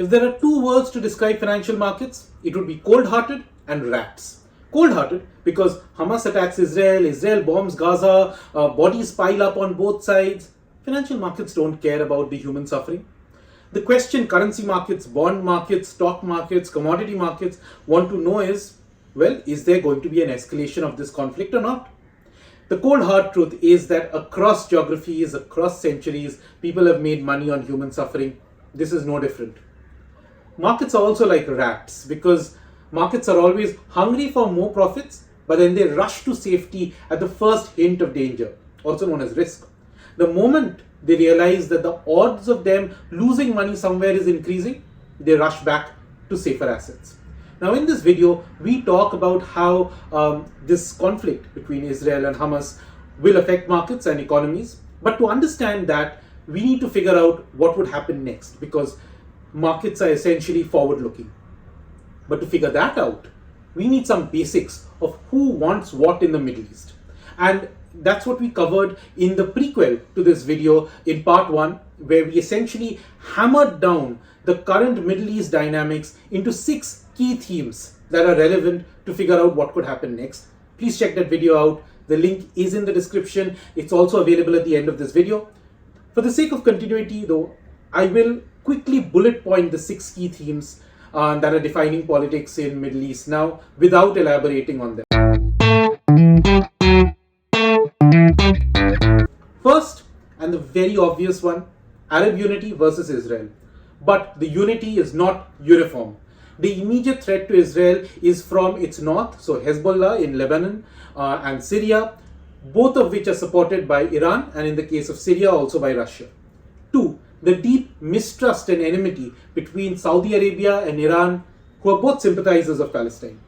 If there are two words to describe financial markets, it would be cold-hearted and rats. Cold-hearted because Hamas attacks Israel, Israel bombs Gaza, bodies pile up on both sides. Financial markets don't care about the human suffering. The question currency markets, bond markets, stock markets, commodity markets want to know is, well, is there going to be an escalation of this conflict or not? The cold hard truth is that across geographies, across centuries, people have made money on human suffering. This is no different. Markets are also like rats because markets are always hungry for more profits, but then they rush to safety at the first hint of danger, also known as risk. The moment they realize that the odds of them losing money somewhere is increasing, they rush back to safer assets. Now in this video, we talk about how this conflict between Israel and Hamas will affect markets and economies. But to understand that, we need to figure out what would happen next because markets are essentially forward-looking. But to figure that out, we need some basics of who wants what in the Middle East. And that's what we covered in the prequel to this video in part 1, where we essentially hammered down the current Middle East dynamics into 6 key themes that are relevant to figure out what could happen next. Please check that video out. The link is in the description. It's also available at the end of this video. For the sake of continuity though, I will quickly bullet point the 6 key themes that are defining politics in Middle East now without elaborating on them. First, and the very obvious one, Arab unity versus Israel. But the unity is not uniform. The immediate threat to Israel is from its north, so Hezbollah in Lebanon and Syria, both of which are supported by Iran, and in the case of Syria, also by Russia. 2, the deep mistrust and enmity between Saudi Arabia and Iran, who are both sympathizers of Palestine.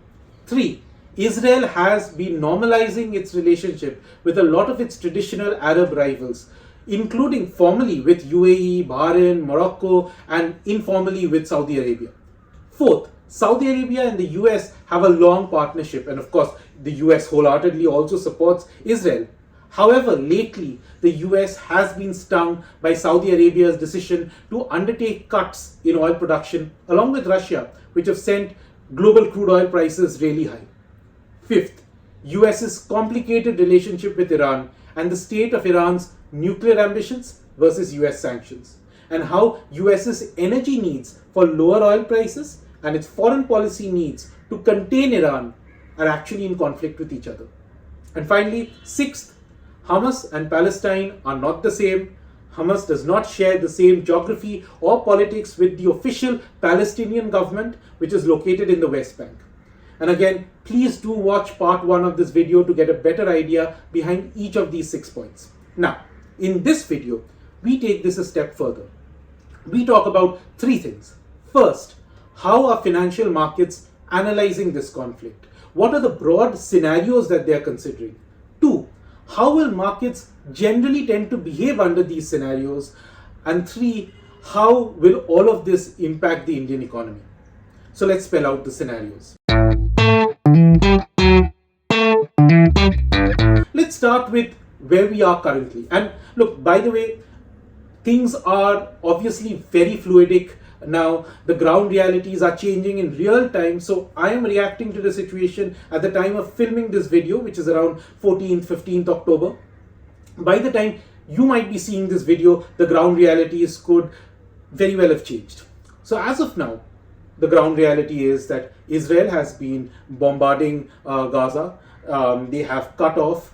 3, Israel has been normalizing its relationship with a lot of its traditional Arab rivals, including formally with UAE, Bahrain, Morocco, and informally with Saudi Arabia. 4th, Saudi Arabia and the US have a long partnership, and of course, the US wholeheartedly also supports Israel. However, lately, the US has been stung by Saudi Arabia's decision to undertake cuts in oil production, along with Russia, which have sent global crude oil prices really high. 5th, US's complicated relationship with Iran and the state of Iran's nuclear ambitions versus US sanctions, and how US's energy needs for lower oil prices and its foreign policy needs to contain Iran are actually in conflict with each other. And finally, 6th, Hamas and Palestine are not the same. Hamas does not share the same geography or politics with the official Palestinian government, which is located in the West Bank. And again, please do watch part 1 of this video to get a better idea behind each of these 6 points. Now, in this video, we take this a step further. We talk about 3 things. First, how are financial markets analyzing this conflict? What are the broad scenarios that they are considering? 2, how will markets generally tend to behave under these scenarios? And 3, how will all of this impact the Indian economy? So let's spell out the scenarios. Let's start with where we are currently. And look, by the way, things are obviously very fluidic now. The ground realities are changing in real time. So I am reacting to the situation at the time of filming this video, which is around 14th, 15th October. By the time you might be seeing this video, the ground realities could very well have changed. So as of now, the ground reality is that Israel has been bombarding Gaza. They have cut off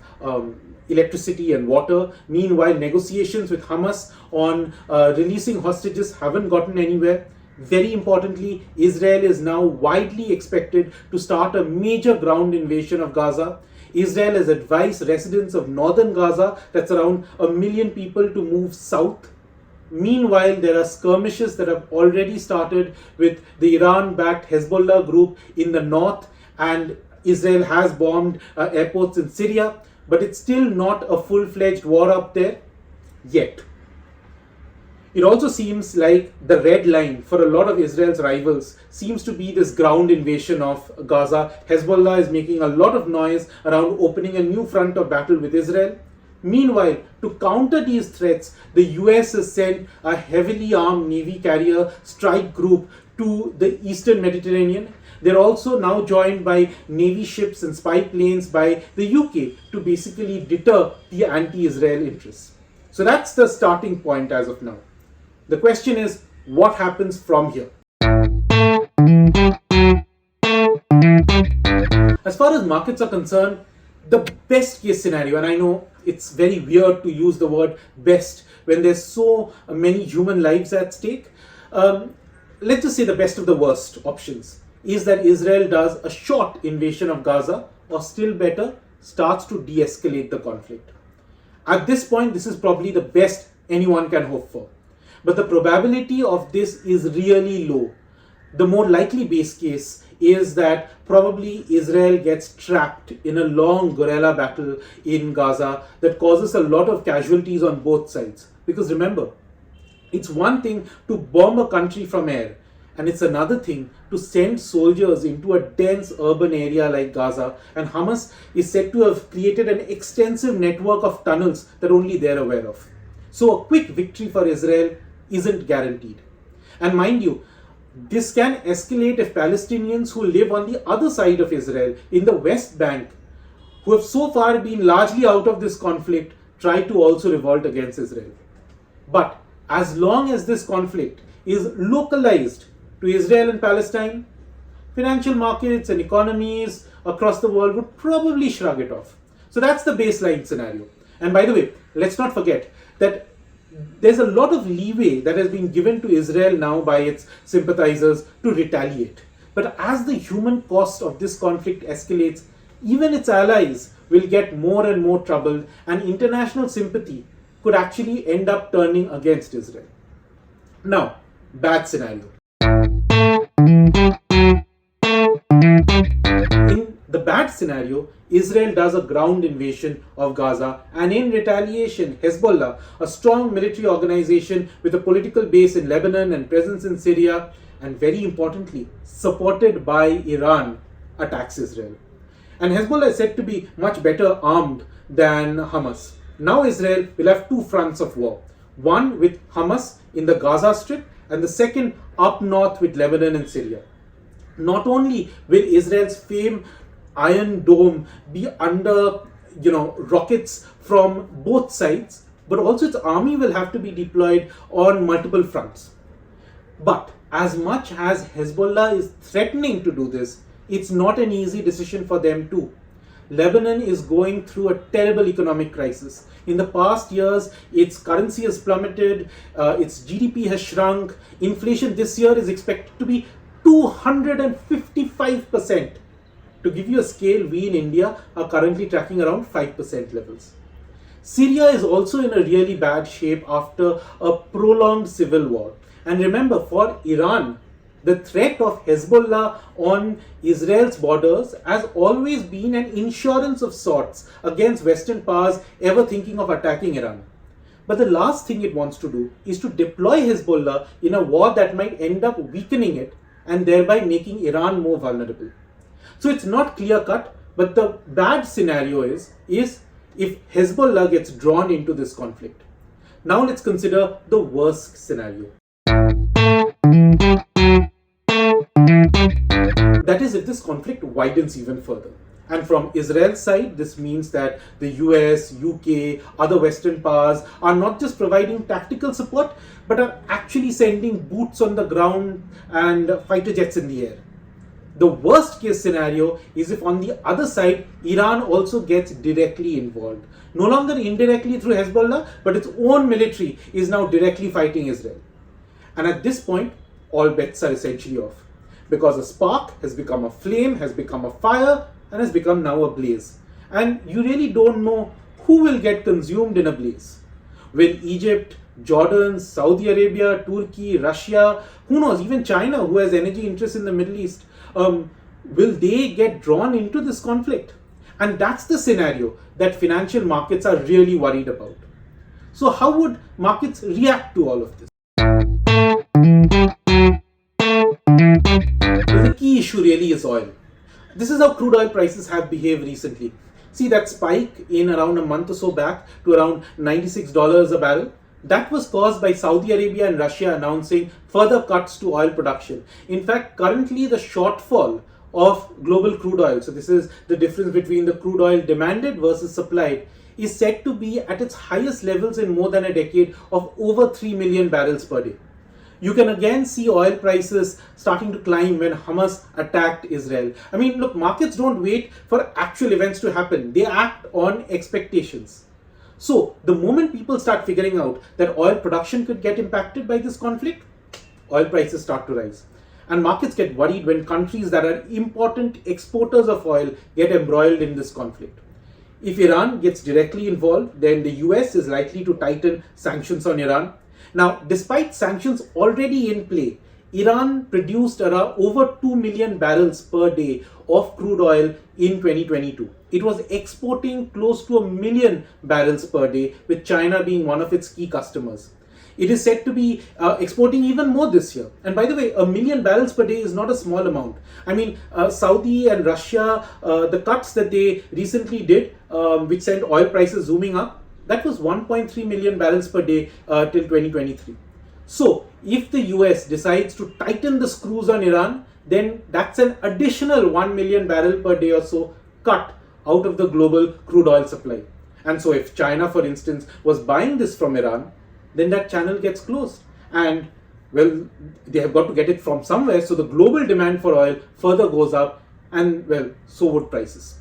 electricity and water. Meanwhile, negotiations with Hamas on releasing hostages haven't gotten anywhere. Very importantly, Israel is now widely expected to start a major ground invasion of Gaza. Israel has advised residents of northern Gaza, that's around 1 million people, to move south. Meanwhile, there are skirmishes that have already started with the Iran-backed Hezbollah group in the north, and Israel has bombed airports in Syria, but it's still not a full-fledged war up there yet. It also seems like the red line for a lot of Israel's rivals seems to be this ground invasion of Gaza. Hezbollah is making a lot of noise around opening a new front of battle with Israel. Meanwhile, to counter these threats, the US has sent a heavily armed Navy carrier strike group to the eastern Mediterranean. They're also now joined by Navy ships and spy planes by the UK to basically deter the anti-Israel interests. So that's the starting point as of now. The question is, what happens from here? As far as markets are concerned, the best case scenario, and I know it's very weird to use the word best when there's so many human lives at stake, let's just say the best of the worst options is that Israel does a short invasion of Gaza, or still better, starts to de-escalate the conflict. At this point, this is probably the best anyone can hope for. But the probability of this is really low. The more likely base case is that probably Israel gets trapped in a long guerrilla battle in Gaza that causes a lot of casualties on both sides. Because remember, it's one thing to bomb a country from air, and it's another thing to send soldiers into a dense urban area like Gaza. And Hamas is said to have created an extensive network of tunnels that only they're aware of. So a quick victory for Israel isn't guaranteed. And mind you, this can escalate if Palestinians who live on the other side of Israel, in the West Bank, who have so far been largely out of this conflict, try to also revolt against Israel. But as long as this conflict is localized to Israel and Palestine, financial markets and economies across the world would probably shrug it off. So that's the baseline scenario. And by the way, let's not forget that there's a lot of leeway that has been given to Israel now by its sympathizers to retaliate. But as the human cost of this conflict escalates, even its allies will get more and more troubled, and international sympathy could actually end up turning against Israel. Now, bad scenario. In the bad scenario, Israel does a ground invasion of Gaza, and in retaliation, Hezbollah, a strong military organization with a political base in Lebanon and presence in Syria, and very importantly, supported by Iran, attacks Israel. And Hezbollah is said to be much better armed than Hamas. Now Israel will have two fronts of war. One with Hamas in the Gaza Strip, and the second up north with Lebanon and Syria. Not only will Israel's famed Iron Dome be under rockets from both sides, but also its army will have to be deployed on multiple fronts. But as much as Hezbollah is threatening to do this, it's not an easy decision for them too. Lebanon is going through a terrible economic crisis. In the past years, its currency has plummeted, its GDP has shrunk, inflation this year is expected to be 255%. To give you a scale, we in India are currently tracking around 5% levels. Syria is also in a really bad shape after a prolonged civil war. And remember, for Iran, the threat of Hezbollah on Israel's borders has always been an insurance of sorts against Western powers ever thinking of attacking Iran. But the last thing it wants to do is to deploy Hezbollah in a war that might end up weakening it and thereby making Iran more vulnerable. So it's not clear cut, but the bad scenario is if Hezbollah gets drawn into this conflict. Now let's consider the worst scenario. That is, if this conflict widens even further. And from Israel's side, this means that the US, UK, other Western powers are not just providing tactical support, but are actually sending boots on the ground and fighter jets in the air. The worst case scenario is if on the other side, Iran also gets directly involved. No longer indirectly through Hezbollah, but its own military is now directly fighting Israel. And at this point, all bets are essentially off. Because a spark has become a flame, has become a fire, and has become now a blaze. And you really don't know who will get consumed in a blaze. Will Egypt, Jordan, Saudi Arabia, Turkey, Russia, who knows, even China, who has energy interests in the Middle East, will they get drawn into this conflict? And that's the scenario that financial markets are really worried about. So how would markets react to all of this? The key issue really is oil. This is how crude oil prices have behaved recently. See that spike in around a month or so back to around $96 a barrel? That was caused by Saudi Arabia and Russia announcing further cuts to oil production. In fact, currently the shortfall of global crude oil, so this is the difference between the crude oil demanded versus supplied, is said to be at its highest levels in more than a decade of over 3 million barrels per day. You can again see oil prices starting to climb when Hamas attacked Israel. I mean, look, markets don't wait for actual events to happen. They act on expectations. So, the moment people start figuring out that oil production could get impacted by this conflict, oil prices start to rise. And markets get worried when countries that are important exporters of oil get embroiled in this conflict. If Iran gets directly involved, then the US is likely to tighten sanctions on Iran. Now, despite sanctions already in play, Iran produced around over 2 million barrels per day of crude oil in 2022. It was exporting close to 1 million barrels per day, with China being one of its key customers. It is said to be exporting even more this year. And by the way, 1 million barrels per day is not a small amount. I mean, Saudi and Russia, the cuts that they recently did, which sent oil prices zooming up, that was 1.3 million barrels per day till 2023. So, if the US decides to tighten the screws on Iran, then that's an additional 1 million barrel per day or so cut out of the global crude oil supply. And so, if China, for instance, was buying this from Iran, then that channel gets closed. And, well, they have got to get it from somewhere. So, the global demand for oil further goes up, and, well, so would prices.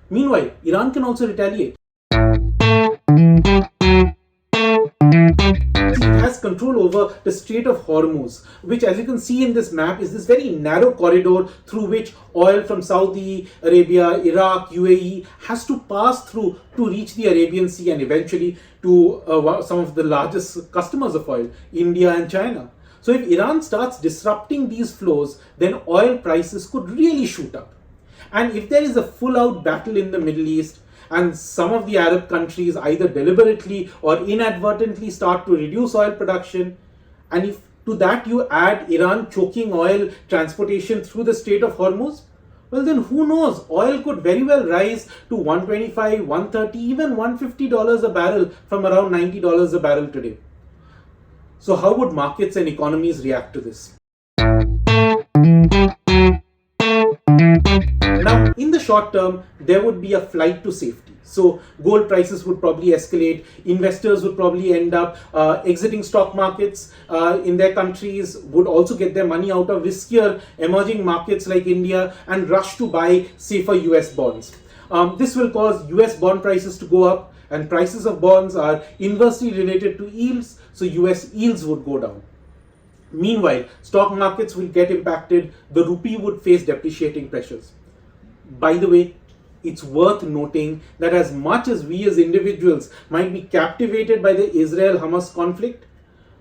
Meanwhile, Iran can also retaliate. It has control over the Strait of Hormuz, which, as you can see in this map, is this very narrow corridor through which oil from Saudi Arabia, Iraq, UAE has to pass through to reach the Arabian Sea and eventually to some of the largest customers of oil, India and China. So if Iran starts disrupting these flows, then oil prices could really shoot up. And if there is a full-out battle in the Middle East, and some of the Arab countries either deliberately or inadvertently start to reduce oil production, and if to that you add Iran choking oil transportation through the Strait of Hormuz, well then who knows, oil could very well rise to $125, $130, even $150 a barrel from around $90 a barrel today. So how would markets and economies react to this? Now, in the short term, there would be a flight to safety. So, gold prices would probably escalate. Investors would probably end up exiting stock markets in their countries, would also get their money out of riskier emerging markets like India and rush to buy safer US bonds. This will cause US bond prices to go up, and prices of bonds are inversely related to yields, so US yields would go down. Meanwhile, stock markets will get impacted, the rupee would face depreciating pressures. By the way, it's worth noting that as much as we as individuals might be captivated by the Israel-Hamas conflict,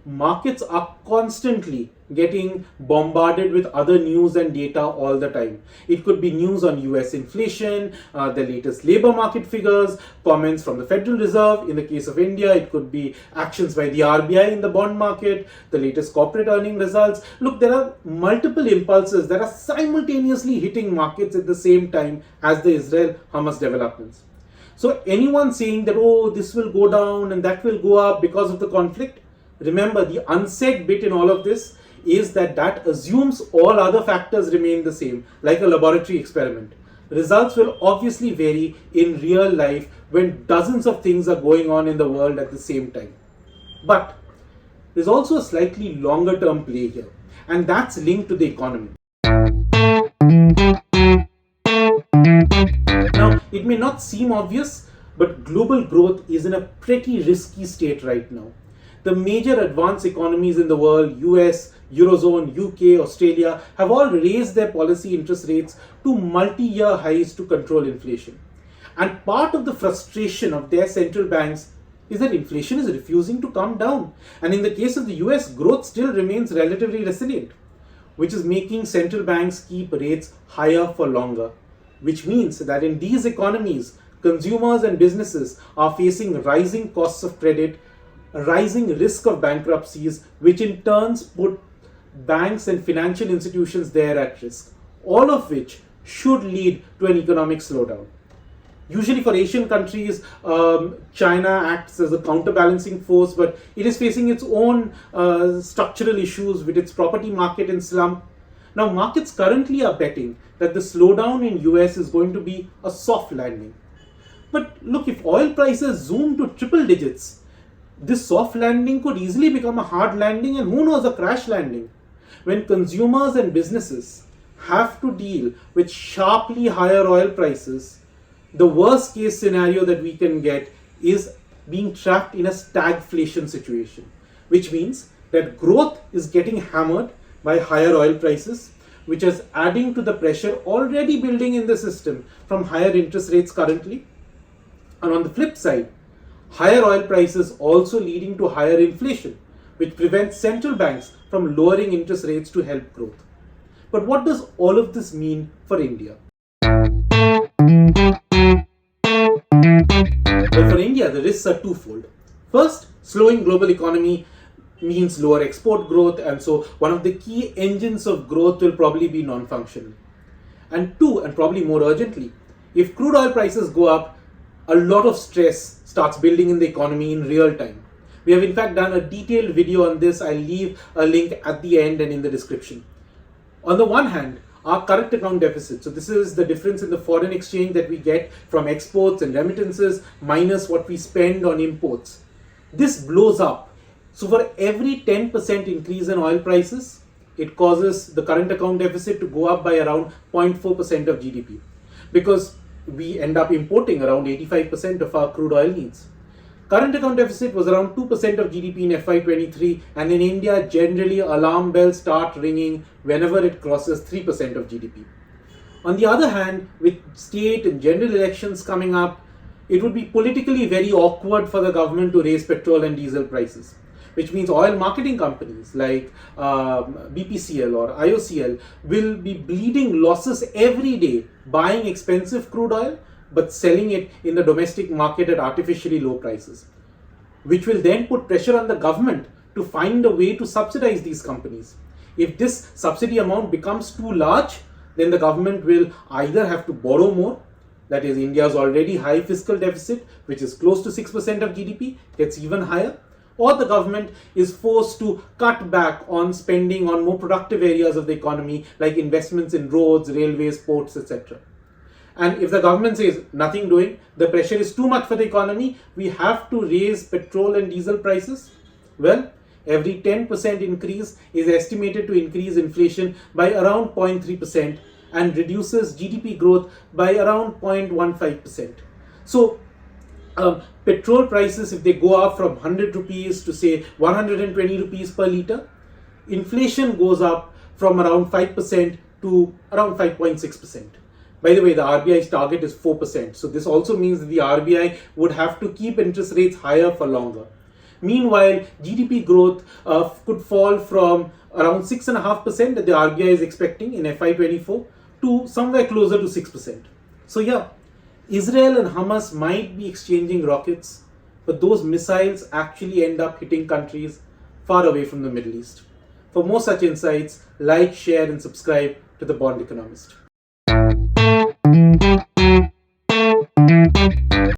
markets are constantly getting bombarded with other news and data all the time. It could be news on US inflation, the latest labor market figures, comments from the Federal Reserve. In the case of India, it could be actions by the RBI in the bond market, the latest corporate earning results. Look, there are multiple impulses that are simultaneously hitting markets at the same time as the Israel-Hamas developments. So anyone saying that, oh, this will go down and that will go up because of the conflict, remember, the unsaid bit in all of this is that assumes all other factors remain the same, like a laboratory experiment. Results will obviously vary in real life when dozens of things are going on in the world at the same time. But there's also a slightly longer term play here, and that's linked to the economy. Now, it may not seem obvious, but global growth is in a pretty risky state right now. The major advanced economies in the world, US, Eurozone, UK, Australia, have all raised their policy interest rates to multi-year highs to control inflation. And part of the frustration of their central banks is that inflation is refusing to come down. And in the case of the US, growth still remains relatively resilient, which is making central banks keep rates higher for longer. Which means that in these economies, consumers and businesses are facing rising costs of credit, a rising risk of bankruptcies, which in turn put banks and financial institutions there at risk, all of which should lead to an economic slowdown. Usually for Asian countries, China acts as a counterbalancing force, but it is facing its own structural issues with its property market in slump. Now, markets currently are betting that the slowdown in US is going to be a soft landing. But look, if oil prices zoom to triple digits, this soft landing could easily become a hard landing and who knows, a crash landing. When consumers and businesses have to deal with sharply higher oil prices, the worst case scenario that we can get is being trapped in a stagflation situation, which means that growth is getting hammered by higher oil prices, which is adding to the pressure already building in the system from higher interest rates currently. And on the flip side, higher oil prices also leading to higher inflation, which prevents central banks from lowering interest rates to help growth. But what does all of this mean for India? Well, for India, the risks are twofold. First, slowing global economy means lower export growth, and so one of the key engines of growth will probably be non-functional. And two, and probably more urgently, if crude oil prices go up, a lot of stress starts building in the economy in real time. We have in fact done a detailed video on this. I'll leave a link at the end and in the description. On the one hand, our current account deficit, so this is the difference in the foreign exchange that we get from exports and remittances minus what we spend on imports. This blows up. So for every 10% increase in oil prices, it causes the current account deficit to go up by around 0.4% of GDP, because we end up importing around 85% of our crude oil needs. Current account deficit was around 2% of GDP in FY23, and in India, generally alarm bells start ringing whenever it crosses 3% of GDP. On the other hand, with state and general elections coming up, it would be politically very awkward for the government to raise petrol and diesel prices, which means oil marketing companies like BPCL or IOCL will be bleeding losses every day buying expensive crude oil but selling it in the domestic market at artificially low prices, which will then put pressure on the government to find a way to subsidize these companies. If this subsidy amount becomes too large, then the government will either have to borrow more, that is India's already high fiscal deficit, which is close to 6% of GDP, gets even higher, or the government is forced to cut back on spending on more productive areas of the economy like investments in roads, railways, ports, etc. And if the government says nothing doing, the pressure is too much for the economy, we have to raise petrol and diesel prices, well, every 10% increase is estimated to increase inflation by around 0.3% and reduces GDP growth by around 0.15%. So petrol prices, if they go up from 100 rupees to say 120 rupees per litre, inflation goes up from around 5% to around 5.6%. By the way, the RBI's target is 4%. So this also means that the RBI would have to keep interest rates higher for longer. Meanwhile, GDP growth could fall from around 6.5% that the RBI is expecting in FY24 to somewhere closer to 6%. So yeah, Israel and Hamas might be exchanging rockets, but those missiles actually end up hitting countries far away from the Middle East. For more such insights, like, share and subscribe to The Bond Economist.